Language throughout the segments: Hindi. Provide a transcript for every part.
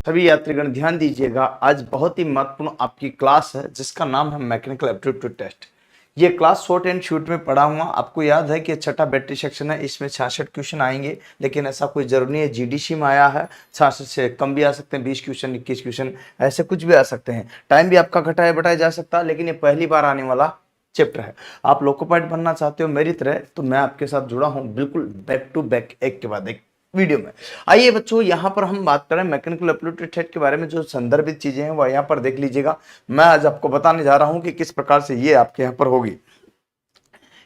सभी यात्रीगण ध्यान दीजिएगा, आज बहुत ही महत्वपूर्ण आपकी क्लास है जिसका नाम है मैकेनिकल एप्टीट्यूड टेस्ट। ये क्लास शॉर्ट एंड शूट में पढ़ा हुआ। आपको याद है कि छठा बैटरी सेक्शन है, इसमें 66 क्वेश्चन आएंगे, लेकिन ऐसा कोई जरूरी नहीं है। जीडीसी में आया है 66 से कम भी आ सकते हैं, 20 क्वेश्चन 21 क्वेश्चन ऐसे कुछ भी आ सकते हैं। टाइम भी आपका घटाया बढ़ाया जा सकता है, लेकिन ये पहली बार आने वाला चैप्टर है। आप लोको पायलट बनना चाहते हो मेरी तरह, तो मैं आपके साथ जुड़ा हूँ बिल्कुल बैक टू बैक, एक के बाद एक वीडियो में। आइए बच्चों, यहाँ पर हम बात करें मैकेनिकल एप्टीट्यूड टेस्ट के बारे में। जो संदर्भित चीजें हैं वह यहाँ पर देख लीजिएगा। मैं आज आपको बताने जा रहा हूँ कि किस प्रकार से ये आपके यहाँ पर होगी।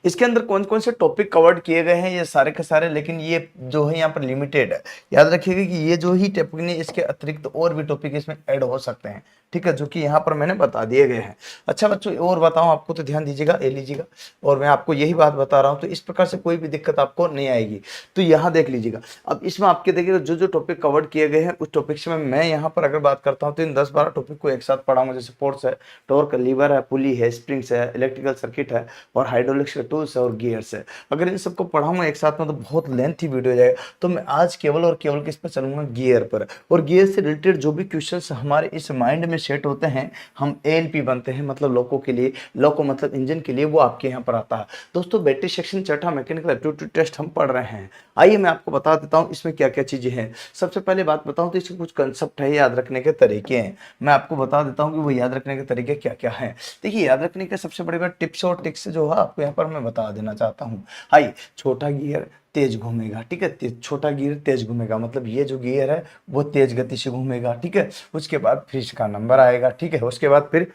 इसके अंदर कौन कौन से टॉपिक कवर्ड किए गए हैं ये सारे के सारे, लेकिन ये जो है यहाँ पर लिमिटेड है। याद रखिएगा कि ये जो ही टॉपिक नहीं, इसके अतिरिक्त और भी टॉपिक इसमें ऐड हो सकते हैं, ठीक है, जो कि यहाँ पर मैंने बता दिए गए हैं। अच्छा बच्चों, और बताऊं आपको तो ध्यान दीजिएगा, ले लीजिएगा। और मैं आपको यही बात बता रहा हूँ, तो इस प्रकार से कोई भी दिक्कत आपको नहीं आएगी। तो यहाँ देख लीजिएगा। अब इसमें आपके देखिएगा जो जो टॉपिक कवर्ड किए गए हैं उस टॉपिक से मैं यहाँ पर अगर बात करता हूँ तो इन 10-12 टॉपिक को एक साथ पढ़ाऊंगा। जैसे फोर्स है, टॉर्क, लीवर है, पुली है, स्प्रिंग्स है, इलेक्ट्रिकल सर्किट है, और हाइड्रोलिक्स के टूल्स है, और गियर्स है। अगर इन सबको पढ़ाऊंगा एक साथ में तो बहुत लेंथी वीडियो हो जाएगा। तो मैं आज केवल और केवल किस पर चलूंगा, गियर पर। और गियर से रिलेटेड जो भी क्वेश्चंस हमारे इस माइंड में सेट होते हैं, हम एएलपी बनते हैं, मतलब लोको के लिए, लोको मतलब इंजन के लिए, वो आपके यहाँ पर आता है। दोस्तों बैटरी सेक्शन छठा मैकेनिकल एप्टीट्यूड टेस्ट हम पढ़ रहे हैं। आइए मैं आपको बता देता हूँ इसमें क्या क्या चीजें हैं। सबसे पहले बात बताऊं तो इसके कुछ कंसेप्ट है, याद रखने के तरीके हैं। मैं आपको बता देता हूँ कि वो याद रखने के तरीके क्या क्या हैं। देखिए, याद रखने के सबसे बड़ी बात टिप्स और ट्रिक्स जो है आपको यहाँ पर मैं बता देना चाहता हूँ। आइए, छोटा गियर तेज घूमेगा, ठीक है, छोटा गियर तेज घूमेगा, मतलब ये जो गियर है वो तेज गति से घूमेगा, ठीक है। उसके बाद फिर इसका नंबर आएगा, ठीक है। उसके बाद फिर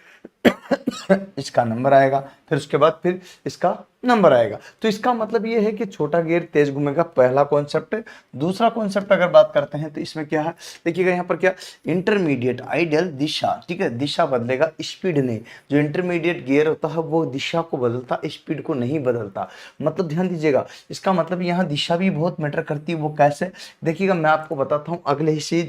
इसका नंबर आएगा, फिर उसके बाद फिर इसका नंबर आएगा। तो इसका मतलब ये है कि छोटा गियर तेज घूमेगा, पहला कॉन्सेप्ट है। दूसरा कॉन्सेप्ट अगर बात करते हैं तो इसमें क्या है, देखिएगा यहाँ पर क्या, इंटरमीडिएट आइडियल दिशा, ठीक है, दिशा बदलेगा, स्पीड नहीं। जो इंटरमीडिएट गियर होता है वो दिशा को बदलता, स्पीड को नहीं बदलता। मतलब ध्यान दीजिएगा, इसका मतलब यहाँ दिशा भी बहुत मैटर करती है। वो कैसे, देखिएगा मैं आपको बताता हूँ अगले ही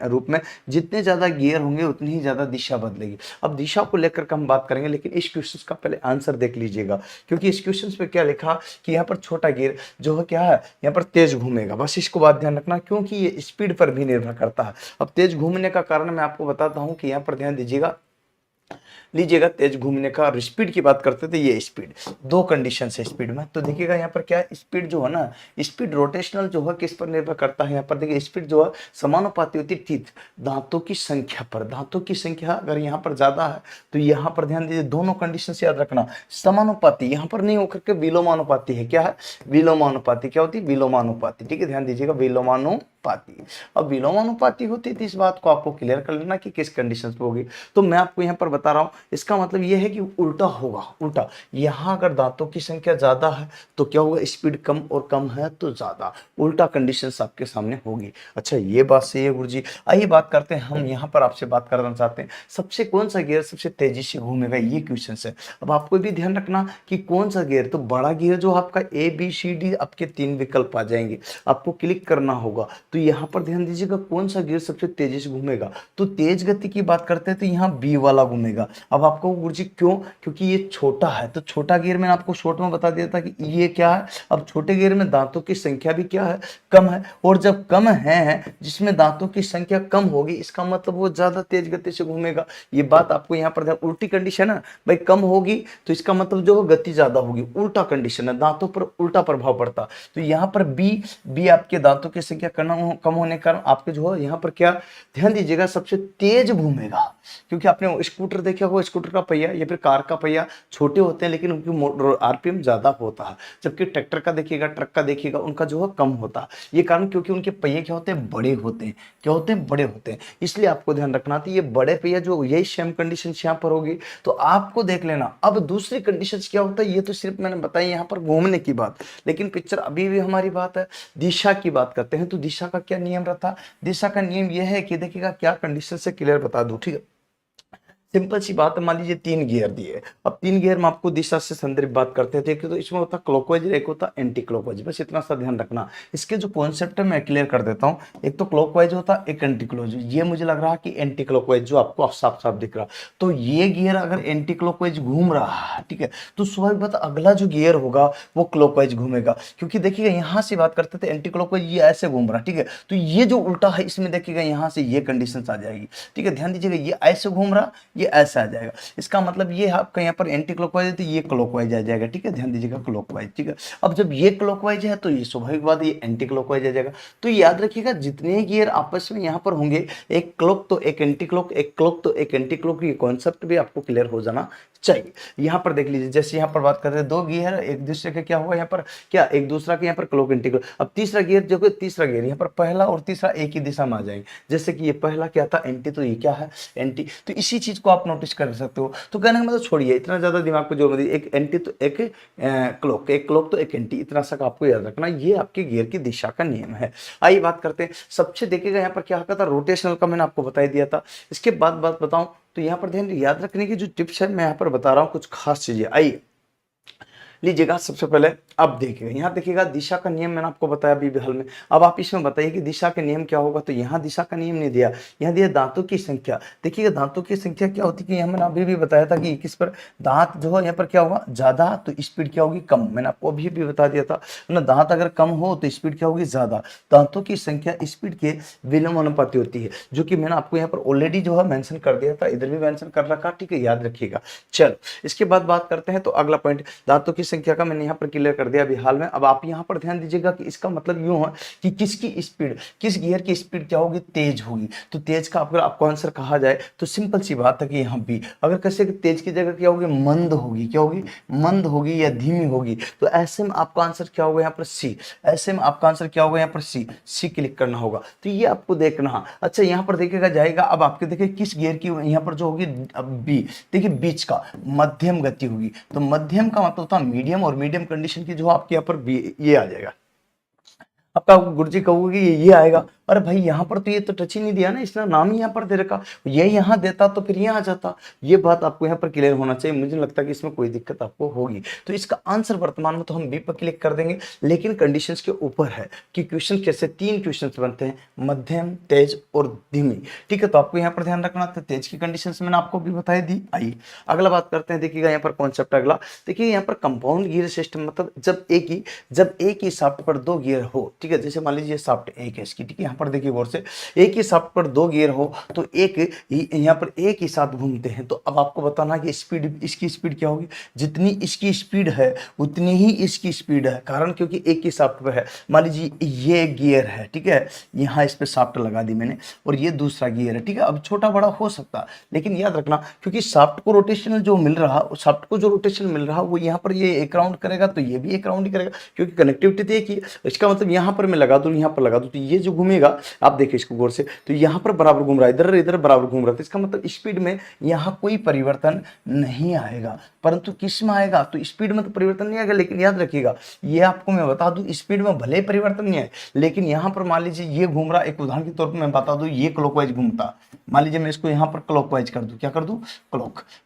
रूप में। जितने ज्यादा गियर होंगे उतनी ही ज्यादा दिशा बदलेगी। अब दिशा को लेकर हम बात करेंगे, लेकिन इस क्वेश्चन का पहले आंसर देख लीजिएगा, क्योंकि इस क्वेश्चन पे क्या लिखा कि यहाँ पर छोटा गियर जो है क्या है, यहाँ पर तेज घूमेगा। बस इसको बात ध्यान रखना, क्योंकि ये स्पीड पर भी निर्भर करता है। अब तेज घूमने का कारण मैं आपको बताता हूँ कि यहाँ पर ध्यान दीजिएगा, लीजिएगा। तेज घूमने का और स्पीड की बात करते थे, ये स्पीड, दो कंडीशन है स्पीड में। तो देखिएगा यहाँ पर क्या है, स्पीड जो है ना, स्पीड रोटेशनल जो है किस पर निर्भर करता है। यहाँ पर देखिए स्पीड जो है समानुपाती होती है टीथ, दांतों की संख्या पर। दांतों की संख्या अगर यहाँ पर ज्यादा है तो यहाँ पर ध्यान दीजिए, दोनों कंडीशन याद रखना, समानुपाती यहाँ पर नहीं होकर के विलोमानुपाती है। क्या है, विलोमानुपाती। क्या होती है, विलोमानुपाती, ठीक है, ध्यान दीजिएगा, विलोमानुपाती। अब विलोमानुपाती होती है तो इस बात को आपको क्लियर कर लेना कि किस कंडीशन पे होगी। तो मैं आपको यहाँ पर बता रहा हूँ, इसका मतलब यह है कि उल्टा होगा, उल्टा। यहां अगर दांतों की संख्या ज्यादा है तो क्या होगा, स्पीड कम, और कम है तो ज्यादा, उल्टा कंडीशंस आपके सामने होगी। अच्छा, ये बात सही है गुरुजी। आइए बात करते हैं, हम यहां पर आपसे बात करना चाहते हैं सबसे कौन सा गियर सबसे तेजी से घूमेगा, ये क्वेश्चन है। अब आपको भी ध्यान रखना कि कौन सा गियर, तो बड़ा गियर जो आपका ABCD, आपके 3 विकल्प आ जाएंगे, आपको क्लिक करना होगा। तो यहाँ पर ध्यान दीजिएगा, कौन सा गियर सबसे तेजी से घूमेगा। तो तेज गति की बात करते हैं तो यहाँ B वाला घूमेगा। अब आपको गुरुजी क्यों, क्योंकि ये छोटा है, तो छोटा गियर मैंने आपको शॉर्ट में बता दिया था कि ये क्या है। अब छोटे गियर में दांतों की संख्या भी क्या है, कम है। और जब कम है, जिसमें दांतों की संख्या कम होगी, इसका मतलब वो ज्यादा तेज गति से घूमेगा। ये बात आपको यहाँ पर, उल्टी कंडीशन है भाई, कम होगी तो इसका मतलब जो गति ज्यादा होगी, उल्टा कंडीशन है, दांतों पर उल्टा प्रभाव पड़ता। तो यहाँ पर बी आपके दांतों की संख्या कम होने के कारण आपके जो है यहाँ पर क्या, ध्यान दीजिएगा, सबसे तेज घूमेगा। क्योंकि आपने स्कूटर देखा होगा, स्कूटर का पहिया या फिर कार का पहिया छोटे होते हैं, लेकिन उनकी आरपीएम ज्यादा होता है। जबकि ट्रैक्टर का देखिएगा, ट्रक का देखिएगा, उनका जो है कम होता है। ये कारण क्योंकि उनके पहिए क्या होते हैं, बड़े होते हैं। क्या होते हैं, बड़े होते हैं। इसलिए आपको ध्यान रखना था, ये बड़े पहिया जो, यही सेम कंडीशन यहाँ पर होगी। तो आपको देख लेना। अब दूसरी कंडीशन क्या होता है, ये तो सिर्फ मैंने बताई यहाँ पर घूमने की बात, लेकिन पिक्चर अभी भी हमारी बात है, दिशा की बात करते हैं। तो दिशा का क्या नियम रहता है, दिशा का नियम यह है कि देखिएगा, क्या कंडीशन से क्लियर बता दूं, ठीक है। सिंपल सी बात है, मान लीजिए 3 गियर दिए। अब 3 गियर में आपको दिशा से संदर्भित बात करते हैं, तो एक तो इसमें होता है क्लॉकवाइज, एक होता है एंटी क्लॉकवाइज। बस इतना सा ध्यान रखना। इसके जो कॉन्सेप्ट है मैं क्लियर कर देता हूँ। एक तो क्लॉकवाइज होता है, एक एंटी क्लॉकवाइज। ये मुझे लग रहा है कि एंटी क्लॉकवाइज जो आपको साफ साफ दिख रहा, तो ये गियर अगर एंटी क्लॉकवाइज घूम रहा है, ठीक है, तो स्वाभाविक बात अगला जो गियर होगा वो क्लॉकवाइज घूमेगा। क्योंकि देखिएगा यहां से बात करते थे एंटी क्लॉकवाइज, ये ऐसे घूम रहा, ठीक है, तो ये जो उल्टा है इसमें देखिएगा यहां से ये कंडीशन आ जाएगी, ठीक है। ध्यान दीजिएगा, ये ऐसे घूम रहा, ये ऐसा आ जाएगा। इसका मतलब ये आपका यहाँ पर एंटी क्लॉकवाइज है तो ये क्लॉकवाइज आ जाएगा, ठीक है। ध्यान दीजिएगा क्लॉकवाइज, ठीक है। अब जब ये क्लॉकवाइज है तो ये स्वाभाविक बात ये एंटी क्लॉकवाइज आ जाएगा। तो याद रखिएगा जितने गियर आपस में यहाँ पर होंगे, एक क्लॉक तो एक एंटी क्लॉक, एक क्लॉक तो एक एंटी क्लॉक, ये कॉन्सेप्ट भी आपको क्लियर हो जाना चाहिए। यहाँ पर देख लीजिए, जैसे यहाँ पर बात कर रहे हैं 2 गियर एक दूसरे का क्या हुआ यहाँ पर, क्या एक दूसरा के यहाँ पर क्लॉक एंटी क्लॉक। अब तीसरा गियर जो कि तीसरा गियर यहाँ पर पहला और तीसरा एक ही दिशा में आ जाएंगे। जैसे कि ये पहला क्या था एंटी, तो ये क्या है एंटी। तो इसी चीज को आप नोटिस कर सकते हो। तो कहने का मतलब छोड़िए इतना ज्यादा दिमाग पे जोर मत दीजिए, एक एंटी तो एक क्लॉक, एक क्लॉक तो एक एंटी, इतना सा आपको याद रखना। ये आपके गियर की दिशा का नियम है। आइए बात करते हैं, सबसे देखिएगा यहाँ पर क्या होता था, रोटेशनल का मैंने आपको बता दिया था। इसके बाद बात बताऊं तो यहाँ पर ध्यान याद रखने की जो टिप्स है मैं यहाँ पर बता रहा हूँ कुछ खास चीजें। आइए लीजिएगा, सबसे पहले अब देखिएगा, यहाँ देखिएगा दिशा का नियम मैंने आपको बताया अभी हाल में। अब आप इसमें बताइए कि दिशा का नियम क्या होगा। तो यहाँ दिशा का नियम नहीं दिया, यहाँ दिया दांतों की संख्या। देखिएगा दांतों की संख्या क्या होती है कि यहाँ मैंने अभी भी बताया था कि किस पर दांत जो है यहाँ पर क्या होगा ज्यादा तो स्पीड क्या होगी कम। मैंने आपको अभी भी बता दिया था ना, दांत अगर कम हो तो स्पीड क्या होगी ज्यादा। दांतों की संख्या स्पीड के विलोम अनुपाती होती है, जो कि मैंने आपको यहाँ पर ऑलरेडी जो है मेंशन कर दिया था, इधर भी मेंशन कर रखा, ठीक है, याद रखिएगा। चलो इसके बाद बात करते हैं, तो अगला पॉइंट दांतों की संख्या का मैंने यहाँ पर क्लियर कर दिया अभी हाल में। अब आप यहाँ पर ध्यान दीजिएगा कि इसका मतलब यूं है कि किसकी स्पीड, किस गियर की स्पीड क्या होगी तेज होगी। तो तेज का अगर आपको आंसर कहा जाए तो सिंपल सी बात है कि यहाँ बी। अगर कैसे तेज की जगह क्या होगी मंद होगी, क्या होगी मंद होगी या धीमी होगी। तो ऐसे में आपका आंसर क्या होगा यहाँ पर सी। ऐसे में आपका आंसर क्या होगा यहाँ पर सी, सी क्लिक करना होगा। तो ये आपको देखना है। अच्छा यहाँ पर देखिएगा जाएगा, अब आपके देखिए किस गियर की यहाँ पर जो होगी बी, देखिए बीच का मध्यम गति होगी। तो मध्यम का मतलब होता है मीडियम, और मीडियम कंडीशन की जो आपके यहाँ पर ये आ जाएगा। आपका गुरुजी कहोगे ये आएगा, अरे भाई यहाँ पर तो ये तो टच ही नहीं दिया ना, इसने नाम ही यहाँ पर दे रखा, ये यहाँ देता तो फिर यहाँ आ जाता। ये बात आपको यहाँ पर क्लियर होना चाहिए। मुझे लगता है कि इसमें कोई दिक्कत आपको होगी। तो इसका आंसर वर्तमान में तो हम बी पर क्लिक कर देंगे, लेकिन कंडीशंस के ऊपर है कि क्वेश्चन कैसे 3 क्वेश्चन बनते हैं, मध्यम, तेज और धीमी, ठीक है। तो आपको यहाँ पर ध्यान रखना। तो तेज की कंडीशन मैंने आपको भी बताई दी। आइए अगला बात करते हैं, देखिएगा यहाँ पर कॉन्सेप्ट अगला। देखिए यहाँ पर कंपाउंड गियर सिस्टम मतलब जब एक ही शाफ्ट पर 2 गियर हो, ठीक है। जैसे मान लीजिए शाफ्ट एक है इसकी, ठीक है, यहाँ पर देखिए गौर से, एक ही शाफ्ट पर 2 गियर हो तो यहाँ पर एक ही साथ घूमते हैं। तो अब आपको बताना कि स्पीड, इसकी स्पीड क्या होगी, जितनी इसकी स्पीड है उतनी ही इसकी स्पीड है। कारण क्योंकि एक ही शाफ्ट पर है। मान लीजिए ये गियर है, ठीक है, यहाँ इस पर शाफ्ट लगा दी मैंने, और ये दूसरा गियर है, ठीक है। अब छोटा बड़ा हो सकता है, लेकिन याद रखना क्योंकि शाफ्ट को रोटेशन जो मिल रहा, शाफ्ट को जो रोटेशन मिल रहा वो यहाँ पर ये एक राउंड करेगा तो ये भी एक राउंड ही करेगा, क्योंकि कनेक्टिविटी तो एक ही है। इसका मतलब यहाँ पर मैं लगा दूं, यहाँ पर लगा दूं, तो ये जो घूमेगा आप देखिए इसको गौर से, तो यहाँ पर बराबर घूम रहा है, इधर इधर बराबर घूम रहा है। तो इसका मतलब स्पीड में यहाँ कोई परिवर्तन नहीं आएगा, परंतु किस में आएगा, तो स्पीड में तो परिवर्तन नहीं आएगा। लेकिन याद रखिएगा ये आपको मैं बता दूं, स्पीड में भले परिवर्तन नहीं आए, लेकिन यहाँ पर मान लीजिए ये घूम रहा, एक उदाहरण के तौर पर मैं बता दूं, ये क्लॉकवाइज घूमता, मान लीजिए मैं इसको यहाँ पर क्लॉकवाइज कर दूं, क्या कर दूं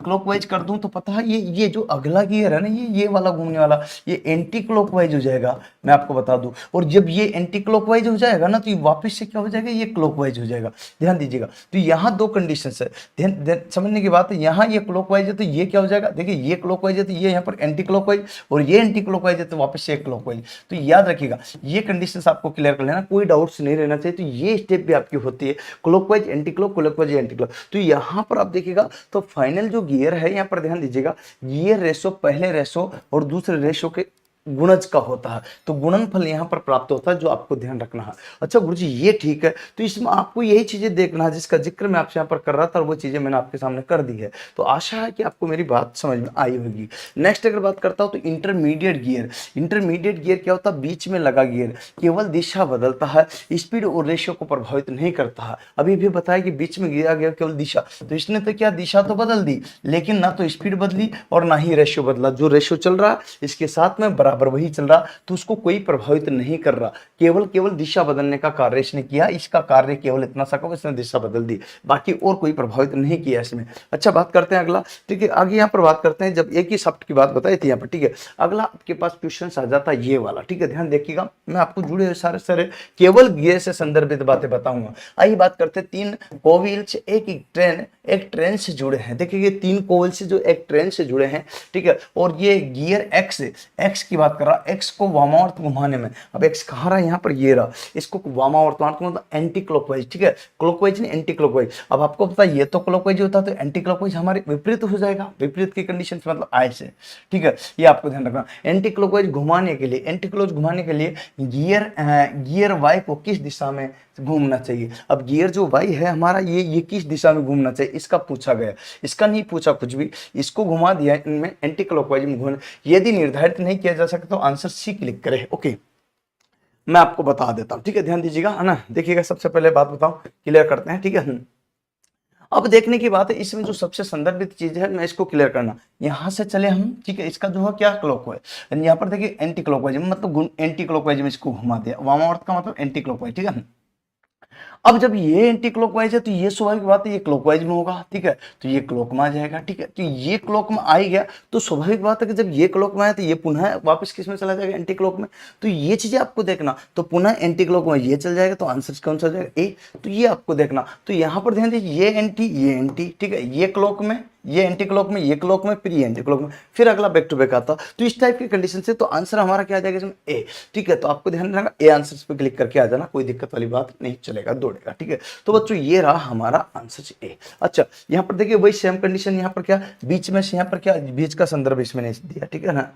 क्लॉकवाइज कर दूं, तो पता है ये जो अगला गियर है ना, ये वाला घूमने वाला, ये एंटी क्लॉकवाइज हो जाएगा, मैं आपको बता दूं। और जब ये एंटी क्लॉकवाइज हो जाएगा ना, तो ये वापस से क्या हो जाएगा, ये क्लॉकवाइज हो जाएगा। ध्यान दीजिएगा, तो यहाँ 2 कंडीशन है, ध्यान समझने की बात है। यहाँ ये क्लॉकवाइज है तो ये क्या हो जाएगा, देखिए ये क्लॉकवाइज है तो ये यहाँ पर एंटी क्लॉकवाइज, और ये एंटी क्लॉकवाइज है तो वापस से क्लॉकवाइज। तो याद रखिएगा ये कंडीशंस आपको क्लियर कर लेना, कोई डाउट्स नहीं रहना चाहिए। तो ये स्टेप भी आपकी होती है, clockwise anti clockwise anti clock. तो यहाँ पर आप देखिएगा तो फाइनल जो गियर है, यहाँ पर ध्यान दीजिएगा, ये रेशो पहले रेशो और दूसरे रेशो के गुणज का होता है। तो गुणनफल यहाँ पर प्राप्त होता है, जो आपको ध्यान रखना है। अच्छा गुरुजी ये ठीक है, तो इसमें आपको यही चीजें देखना है जिसका जिक्र मैं आपसे यहाँ पर कर रहा था, और वो चीजें मैंने आपके सामने कर दी है। तो आशा है कि आपको मेरी बात समझ में आई होगी। नेक्स्ट अगर बात करता हूँ तो इंटरमीडिएट गियर। इंटरमीडिएट गियर क्या होता है, बीच में लगा गियर केवल दिशा बदलता है, स्पीड और रेशियो को प्रभावित नहीं करता है। अभी भी बताया कि बीच में गिरा गया केवल दिशा, तो इसने तो क्या दिशा तो बदल दी, लेकिन ना तो स्पीड बदली और ना ही रेशियो बदला। जो रेशियो चल रहा है इसके साथ में बराबर वही चल रहा, तो उसको कोई प्रभावित नहीं कर रहा, केवल दिशा बदलने का कार्य इसने किया। इसका कार्य केवल इतना सा का इसने दिशा बदल दी, बाकी और कोई प्रभावित नहीं किया इसमें। अच्छा, बात करते हैं अगला। ठीक है, आगे यहाँ पर बात करते हैं, जब एक ही शब्द की बात बताई थी यहाँ पर। ठीक है, अगला आपके पास क्वेश्चन आ जाता है ये वाला। ठीक है, ध्यान देखिएगा, मैं आपको जुड़े हुए सारे सारे केवल गियर से संदर्भित बातें बताऊंगा। आइए बात करते हैं, तीन कोविल्स एक ट्रेन से जुड़े हैं। देखिए ये तीन कोविल्स जो एक ट्रेन से जुड़े हैं। ठीक है, और ये गियर एक्स की बात कर रहा, एक्स को वामावर्त घुमाने में। अब एक्स कहाँ रहा, यहाँ पर ये रहा, इसको वामावर्त मतलब एंटी क्लॉकवाइज। ठीक है, क्लॉकवाइज नहीं एंटी क्लॉकवाइज। अब आपको पता है ये तो क्लॉकवाइज होता तो एंटी क्लॉकवाइज हमारे विपरीत हो जाएगा, विपरीत की कंडीशन मतलब ऐसे। ठीक है, ये आपको ध्यान रखना। एंटी क्लॉकवाइज घुमाने के लिए गियर वाई को किस दिशा में घूमना चाहिए। अब गियर जो वाई है हमारा, ये किस दिशा में घूमना चाहिए, इसका पूछा गया। इसका नहीं पूछा कुछ भी, इसको घुमा दिया इनमें एंटी क्लॉकवाइज में घूमना। यदि निर्धारित नहीं किया जा सकता तो आंसर सी क्लिक करें। ओके, मैं आपको बता देता हूं। ठीक है, ध्यान दीजिएगा, है ना। देखिएगा, सबसे पहले बात बताऊं, क्लियर करते हैं। ठीक है, अब देखने की बात है, इसमें जो सबसे संदर्भित चीज है, मैं इसको क्लियर करना। यहां से चले हम। ठीक है, इसका जो है क्या क्लॉकवाइज, यहाँ पर देखिए एंटी क्लॉकवाइज मतलब एंटी क्लॉकवाइज में इसको घुमा दिया। वामावर्त का मतलब एंटी क्लॉकवाइज। ठीक है, अब जब ये एंटी क्लॉकवाइज है तो ये स्वाभाविक बात है ये क्लॉकवाइज में होगा। ठीक है, तो ये क्लॉक में आ जाएगा। ठीक है, तो ये क्लॉक में आ ही गया, तो स्वाभाविक बात है कि जब ये क्लॉक में आया तो ये पुनः वापस किस में चला जाएगा, एंटी क्लॉक में। तो ये चीजें आपको देखना, तो पुनः एंटी क्लॉक में ये चल जाएगा, तो आंसर कौन सा जाएगा, ए। तो ये आपको देखना, तो यहाँ पर ध्यान दीजिए, ये एंटी। ठीक है, ये क्लॉक में, ये एंटी क्लॉक में, ये क्लॉक में, फिर ये एंटी क्लॉक में, फिर अगला बैक टू बैक आता। तो इस टाइप की कंडीशन से तो आंसर हमारा क्या आ जाएगा इसमें, ए। ठीक है, तो आपको ध्यान रखना, ए आंसर पे क्लिक करके आ जाना, कोई दिक्कत वाली बात नहीं, चलेगा, दौड़ेगा। ठीक है, तो बच्चों ये रहा हमारा आंसर ए। अच्छा, यहाँ पर देखिए वही सेम कंडीशन, यहाँ पर क्या बीच में से, यहाँ पर क्या बीच का संदर्भ इसमें नहीं दिया। ठीक है ना,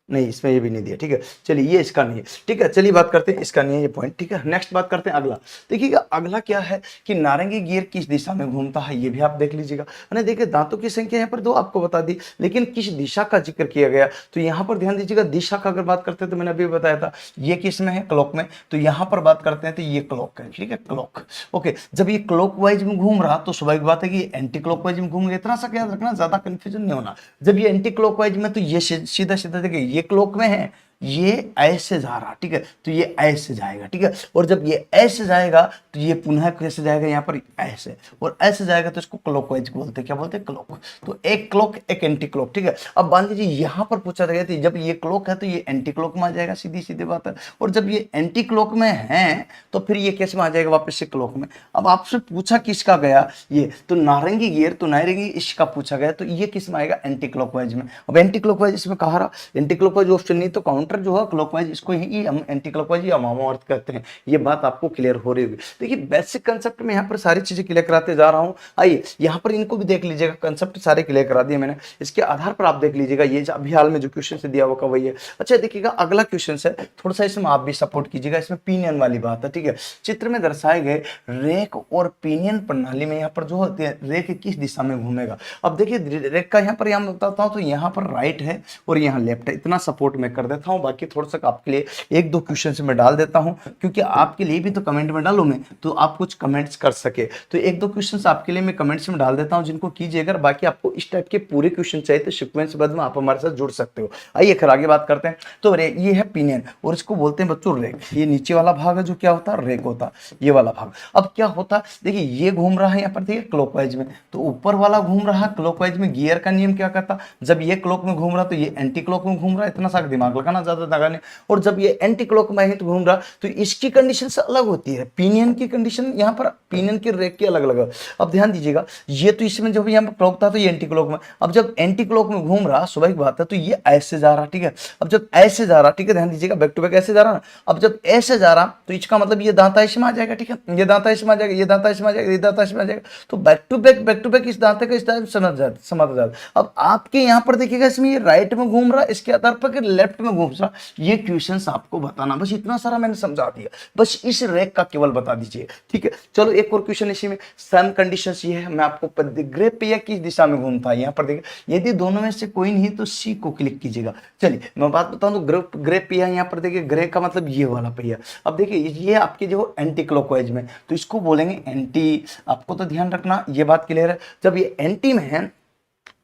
नहीं इसमें ये भी नहीं दिया। ठीक है, चलिए ये इसका नहीं है। ठीक है, चलिए बात करते हैं, इसका नहीं है ये पॉइंट। ठीक है, नेक्स्ट बात करते हैं अगला। देखिएगा अगला क्या है कि नारंगी गियर किस दिशा में घूमता है, ये भी आप देख लीजिएगा। है देखिए दांतों की संख्या यहाँ पर 2 आपको बता दी, लेकिन किस दिशा का जिक्र किया गया, तो यहाँ पर ध्यान दीजिएगा, दिशा का अगर बात करते हैं तो मैंने अभी बताया था ये किस में है, क्लॉक में। तो यहाँ पर बात करते हैं तो ये क्लॉक है। ठीक है, क्लॉक। ओके, जब ये क्लॉक वाइज में घूम रहा तो स्वाभाविक बात है कि एंटी क्लॉक वाइज में घूमेगा, इतना सा याद रखना, ज्यादा कंफ्यूजन नहीं होना। जब ये एंटी क्लॉक वाइज में तो ये सीधा सीधा देखिए ये क्लॉक में है, ये ऐसे जा रहा। ठीक है, तो ये ऐसे जाएगा। ठीक है, और जब ये ऐसे जाएगा तो ये पुनः कैसे जाएगा, यहाँ पर ऐसे, और ऐसे जाएगा, तो इसको क्लॉकवाइज बोलते हैं। क्या बोलते हैं, क्लॉक। तो एक क्लॉक एक एंटी क्लॉक। ठीक है, अब मान लीजिए यहाँ पर पूछा गया था, जब ये क्लॉक है तो ये एंटी क्लॉक में आ जाएगा, सीधी सीधी बात है। और जब ये एंटी क्लॉक में है तो फिर ये कैसे में आ जाएगा, वापस से क्लॉक में। अब आपसे पूछा किसका गया, ये तो नारंगी गियर, तो नारंगी इसका पूछा गया, तो ये किस में आएगा, एंटी क्लॉकवाइज में। अब एंटी क्लॉकवाइज इसमें कहा रहा, एंटी क्लॉकवाइज ऑप्शन नहीं, तो काउंटर जो है क्लॉकवाइज, इसको ही हम एंटी क्लॉकवाइज या वामावर्त कहते हैं। ये बात आपको क्लियर हो रही होगी। देखिए बेसिक कंसेप्ट में यहाँ पर सारी चीजें क्लियर कराते जा रहा हूँ। आइए यहाँ पर इनको भी देख लीजिएगा, कंसेप्ट सारे क्लियर करा दिए मैंने, इसके आधार पर आप देख लीजिएगा, ये अभी हाल में जो क्वेश्चन से दिया हुआ वही है। अच्छा देखिएगा अगला क्वेश्चन है, थोड़ा सा इसमें आप भी सपोर्ट कीजिएगा, इसमें पीनियन वाली बात है। ठीक है, चित्र में दर्शाए गए रेक और पीनियन प्रणाली में यहाँ पर जो होते हैं रेक किस दिशा में घूमेगा। अब देखिए रेक का यहाँ पर यहाँ बताता हूँ, तो यहाँ पर राइट है और यहाँ लेफ्ट है, इतना सपोर्ट मैं कर देता हूँ। बाकी थोड़ा सा आपके लिए 1-2 क्वेश्चन से मैं डाल देता हूं, क्योंकि आपके लिए भी तो कमेंट में डालूं मैं, तो आप कुछ कमेंट्स कर सके। तो 1-2 क्वेश्चन आपके लिए मैं कमेंट्स में डाल देता हूं, जिनको कीजिएगा। बाकी आपको इस टाइप के पूरे क्वेश्चन चाहिए तो सीक्वेंस बद में आप हमारे साथ जुड़ सकते हो। आइए खैर आगे बात करते हैं। तो ये है पिनियन और इसको बोलते हैं बच्चों रेक। ये नीचे वाला भाग है जो क्या होता है, रेक होता है, ये वाला भाग। अब क्या होता है, देखिए ये घूम रहा है यहाँ पर, देखिए क्लॉकवाइज में, तो ऊपर वाला घूम रहा है क्लॉकवाइज में। गियर का नियम क्या कहता, जब ये क्लॉक में घूम रहा तो ये एंटी क्लॉक में घूम रहा है, इतना सा दिमाग लगाना, ज्यादा लगाने। और जब ये एंटी क्लॉक में है तो घूम रहा, तो इसकी कंडीशन से अलग होती है। पिनियन की कंडीशन यहाँ पर, पिनियन की रेक की अलग अलग। अब ध्यान दीजिएगा, ये तो इसमें जब यहाँ पर क्लॉक था तो ये एंटी क्लॉक में, अब जब एंटी क्लॉक में घूम रहा स्वाभाविक बात है तो ये ऐसे जा रहा। ठीक है, अब जब ऐसे जा रहा, ठीक है ध्यान दीजिएगा, बैक टू बैक ऐसे जा रहा ना। अब जब ऐसे जा रहा तो इसका मतलब ये दांता इसमें आ जाएगा। ठीक है, ये दांता इसमें आ जाएगा, ये दांता इसमें आ जाएगा, ये दांता इसमें आ जाएगा, तो बैक टू बैक इस दांते का इस टाइप समाता जाता। अब आपके यहाँ पर देखिएगा, इसमें ये राइट में घूम रहा, इसके आधार पर लेफ्ट में घूम रहा। ये क्वेश्चन आपको बताना, बस इतना सारा मैंने समझा दिया, बस इस रेक का केवल बता दीजिए। ठीक है, चलो एक और क्वेश्चन इसी में, सेम कंडीशंस ये है, मैं आपको ग्रेप पिया किस दिशा में घूमता है यहाँ पर देखिए, यदि दोनों में से कोई नहीं तो सी को क्लिक कीजिएगा। चलिए मैं बात बताऊं तो ग्रेप पिया यहाँ पर देखिए, ग्रे का मतलब ये वाला पहिया। अब देखिए ये आपके जो एंटी क्लॉकवाइज में, तो इसको बोलेंगे एंटी। आपको तो ध्यान रखना, ये बात क्लियर है। जब ये एंटी में है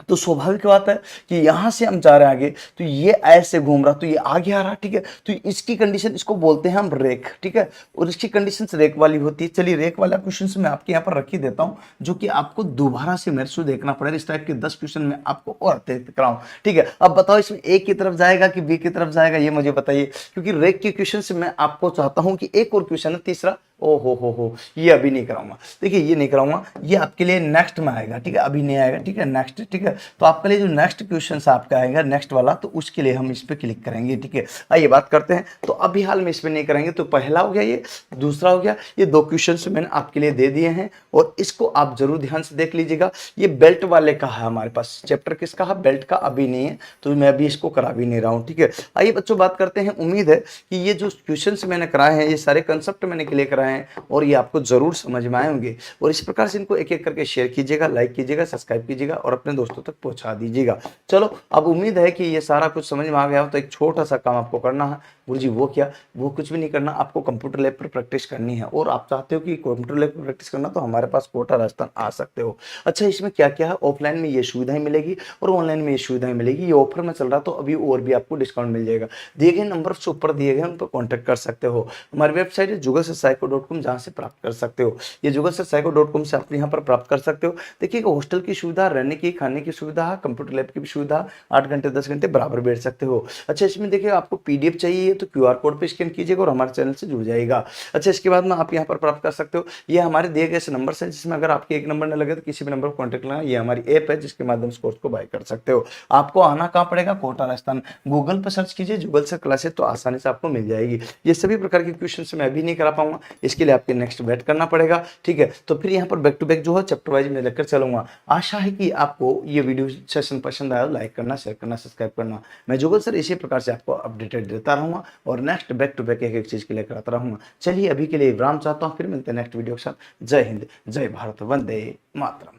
तो स्वाभाविक बात है कि यहाँ से हम जा रहे हैं आगे, तो ये ऐसे घूम रहा, तो ये आगे आ रहा, ठीक है। तो इसकी कंडीशन, इसको बोलते हैं हम रेक, ठीक है। और इसकी कंडीशन रेक वाली होती है। चलिए रेक वाला क्वेश्चन मैं आपके यहाँ पर रख ही देता हूँ, जो कि आपको दोबारा से मेरे से देखना पड़ेगा। इस टाइप के 10 क्वेश्चन में आपको और कराऊँ, ठीक है। अब बताओ इसमें ए की तरफ जाएगा कि बी की तरफ जाएगा, ये मुझे बताइए, क्योंकि रेक के क्वेश्चन से मैं आपको चाहता हूँ कि एक और क्वेश्चन है तीसरा, ओ हो, ये अभी नहीं कराऊंगा। देखिए ये नहीं कराऊंगा, ये आपके लिए नेक्स्ट में आएगा, ठीक है, अभी नहीं आएगा, ठीक है, नेक्स्ट, ठीक है। तो आपके लिए जो नेक्स्ट क्वेश्चन आपका आएगा नेक्स्ट वाला, तो उसके लिए हम इस पर क्लिक करेंगे, ठीक है। आइए बात करते हैं। तो अभी हाल में इस पर नहीं करेंगे, तो पहला हो गया, ये दूसरा हो गया, ये 2 क्वेश्चन मैंने आपके लिए दे दिए हैं, और इसको आप जरूर ध्यान से देख लीजिएगा। ये बेल्ट वाले का है हमारे पास, चैप्टर किसका है, बेल्ट का, अभी नहीं है, तो मैं अभी इसको करा भी नहीं रहा हूँ, ठीक है। आइए बच्चों बात करते हैं। उम्मीद है कि ये जो क्वेश्चन मैंने कराए हैं, ये सारे कंसेप्ट मैंने क्लियर कराए हैं, और ये आपको जरूर समझ में आए होंगे। और इस प्रकार से इनको एक एक करके शेयर कीजिएगा, लाइक कीजिएगा, सब्सक्राइब कीजिएगा, और अपने दोस्तों तक पहुंचा दीजिएगा। चलो अब उम्मीद है कि ये सारा कुछ समझ में आ गया हो। तो एक छोटा सा काम आपको करना है, गुरुजी वो क्या, वो कुछ भी नहीं करना, आपको कंप्यूटर लैब पर प्रैक्टिस करनी है। और आप चाहते हो कि कंप्यूटर लैब पर प्रैक्टिस करना, तो हमारे पास कोटा राजस्थान आ सकते हो। अच्छा इसमें क्या क्या है, ऑफलाइन में ये सुविधाएं मिलेगी और ऑनलाइन में ये सुविधाएं मिलेगी। ये ऑफर में चल रहा, तो अभी और भी आपको डिस्काउंट मिल जाएगा। दिए गए नंबर से ऊपर दिए गए उन पर कॉन्टैक्ट कर सकते हो। हमारी वेबसाइट है jugalsirpsycho.com, जहाँ से प्राप्त कर सकते हो। ये jugalsirpsycho.com से आप यहाँ पर प्राप्त कर सकते हो। देखिए हॉस्टल की सुविधा, रहने की, खाने की सुविधा, कंप्यूटर लैब की भी सुविधा, 8 घंटे 10 घंटे बराबर बैठ सकते हो। अच्छा इसमें देखिए आपको पीडीएफ चाहिए तो क्यूआर कोड पे स्कैन कीजिएगा और हमारे चैनल से जुड़ जाएगा। अच्छा इसके बाद में आप यहाँ पर प्राप्त कर सकते हो। ये हमारे दिए गए नंबर है, जिसमें अगर आपके एक नंबर न लगे तो किसी भी नंबर पर कॉन्टैक्ट करना। ये हमारी ऐप है जिसके माध्यम से कोर्स को बाय कर सकते हो। आपको आना कहाँ पड़ेगा, कोटा राजस्थान, गूगल पर सर्च कीजिए गूगल से क्लासेस, तो आसानी से आपको मिल जाएगी। ये सभी प्रकार के क्वेश्चन मैं अभी नहीं करा पाऊंगा, इसके लिए आपके नेक्स्ट वेट करना पड़ेगा, ठीक है। तो फिर यहाँ पर बैक टू बैक जो है चैप्टर वाइज मैं लेकर चलूंगा। आशा है कि आपको ये वीडियो सेशन पसंद आया, लाइक करना, शेयर करना, सब्सक्राइब करना। मैं जुगल सर इसी प्रकार से आपको अपडेटेड देता रहूंगा और नेक्स्ट बैक टू बैक एक एक चीज के लिए कराता रहूंगा। चलिए अभी के लिए विराम चाहता हूँ, फिर मिलते हैं नेक्स्ट वीडियो के साथ। जय हिंद, जय भारत, वंदे मातरम।